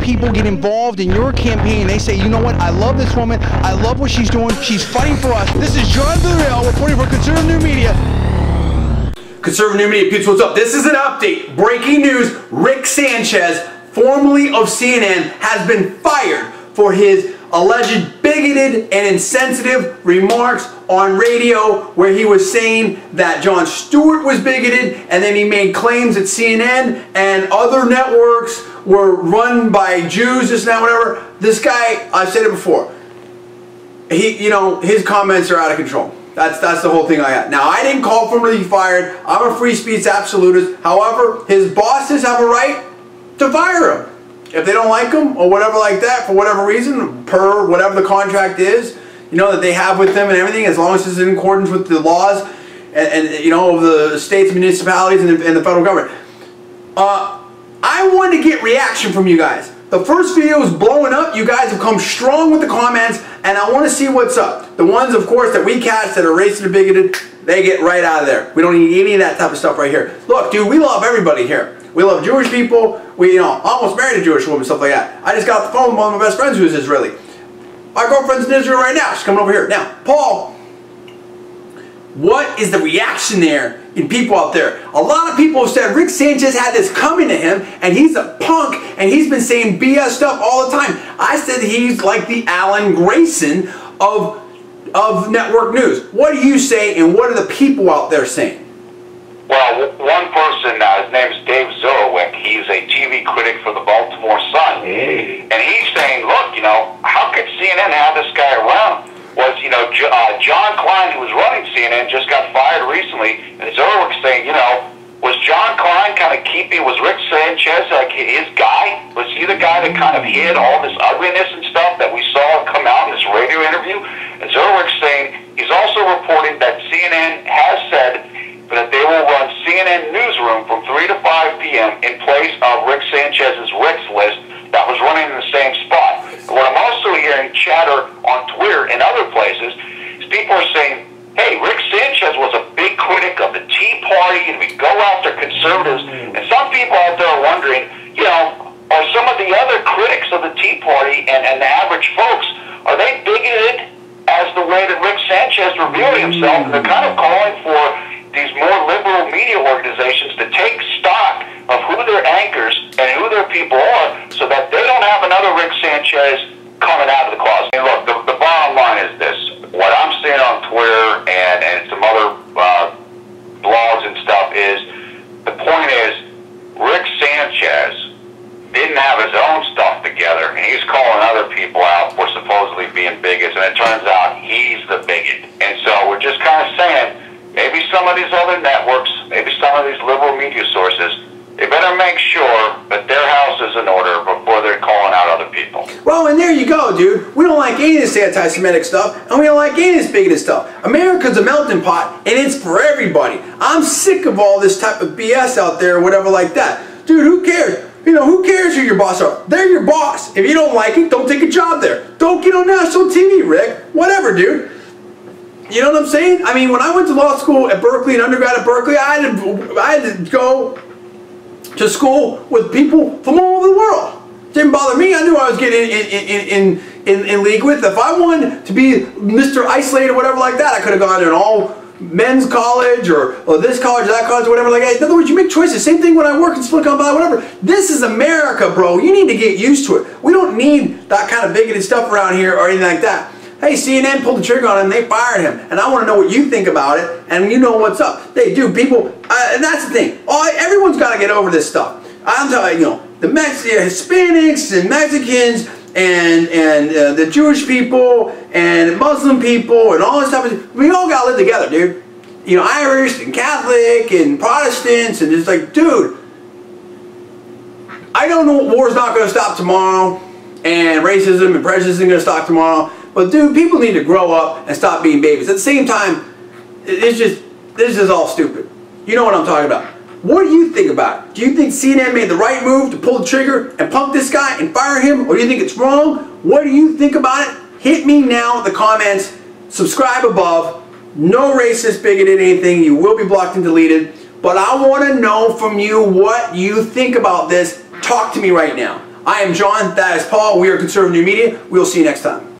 people get involved in your campaign. They say, you know what, I love this woman, I love what she's doing, she's fighting for us. This is John Villarreal reporting for Conservative New Media. Conservative New Media peeps, what's up? This is an update. Breaking news, Rick Sanchez, formerly of CNN, has been fired for his alleged bigoted and insensitive remarks on radio where he was saying that Jon Stewart was bigoted, and then he made claims that CNN and other networks were run by Jews, this and that, whatever. This guy, I've said it before, his comments are out of control. That's the whole thing I had. Now, I didn't call for him to be fired. I'm a free speech absolutist. However, his bosses have a right to fire him. If they don't like him or whatever like that, for whatever reason, per whatever the contract is, that they have with them and everything, as long as it's in accordance with the laws and of the states, municipalities, and the federal government. I wanted to get reaction from you guys. The first video is blowing up. You guys have come strong with the comments, and I want to see what's up. The ones, of course, that we catch that are racist and bigoted, they get right out of there. We don't need any of that type of stuff right here. Look, dude, we love everybody here. We love Jewish people. We, almost married a Jewish woman, stuff like that. I just got off the phone with one of my best friends who is Israeli. My girlfriend's in Israel right now. She's coming over here. Now, Paul, what is the reaction there in people out there? A lot of people have said Rick Sanchez had this coming to him, and he's a punk, and he's been saying BS stuff all the time. I said he's like the Alan Grayson of network news. What do you say, and what are the people out there saying? Well, one person, his name is Dave Zorowick. He's a TV critic for the Baltimore Sun. And he's saying, look, how could CNN have this guy around? Was, John Klein, who was running CNN, just got fired recently. And Zorowick's saying, was John Klein kind of was Rick Sanchez like his guy? Was he the guy that kind of hid all this ugliness and stuff that we saw come out in this radio interview? And Zorowick's saying he's also reporting that CNN has said that they will run CNN Newsroom from 3 to 5 p.m. in place of Rick Sanchez's Rick's List that was running in the same spot. And what I'm also hearing chatter on Twitter and other places is people are saying, hey, Rick Sanchez was a big critic of the Tea Party and we go after conservatives. And some people out there are wondering, are some of the other critics of the Tea Party and the average folks, are they bigoted as the way that Rick Sanchez revealed himself? And they're kind of calling for these more liberal media organizations to take stock of who their anchors and who their people are so that they don't have another Rick Sanchez coming out of the closet. And look, the bottom line is this. What I'm seeing on Twitter and some other blogs and stuff is, the point is, Rick Sanchez didn't have his own stuff together, and he's calling other people out for supposedly being bigots, and it turns out he's the bigot. And so we're just kind of saying, maybe some of these other networks, maybe some of these liberal media sources, they better make sure that their house is in order before they're calling out other people. Well, and there you go, dude. We don't like any of this anti-Semitic stuff, and we don't like any of this bigoted stuff. America's a melting pot, and it's for everybody. I'm sick of all this type of BS out there or whatever like that. Dude, who cares? Who cares who your boss are? They're your boss. If you don't like it, don't take a job there. Don't get on national TV, Rick. Whatever, dude. You know what I'm saying? I mean, when I went to law school at Berkeley, and undergrad at Berkeley, I had to go to school with people from all over the world. Didn't bother me. I knew I was getting in league with. If I wanted to be Mr. Isolated or whatever like that, I could have gone to an all men's college or this college, that college, or whatever like that. In other words, you make choices. Same thing when I work in Silicon Valley, whatever. This is America, bro. You need to get used to it. We don't need that kind of bigoted stuff around here or anything like that. Hey, CNN pulled the trigger on him, they fired him. And I want to know what you think about it, and you know what's up. They do, people, and that's the thing. Everyone's got to get over this stuff. I'm telling you, the Hispanics and Mexicans and the Jewish people and Muslim people and all this stuff, we all got to live together, dude. Irish and Catholic and Protestants, and it's like, dude, I don't know, war's not going to stop tomorrow, and racism and prejudice isn't going to stop tomorrow. But dude, people need to grow up and stop being babies. At the same time, this is all stupid. You know what I'm talking about. What do you think about it? Do you think CNN made the right move to pull the trigger and pump this guy and fire him? Or do you think it's wrong? What do you think about it? Hit me now in the comments. Subscribe above. No racist, bigoted, anything. You will be blocked and deleted. But I want to know from you what you think about this. Talk to me right now. I am John. That is Paul. We are Conservative New Media. We will see you next time.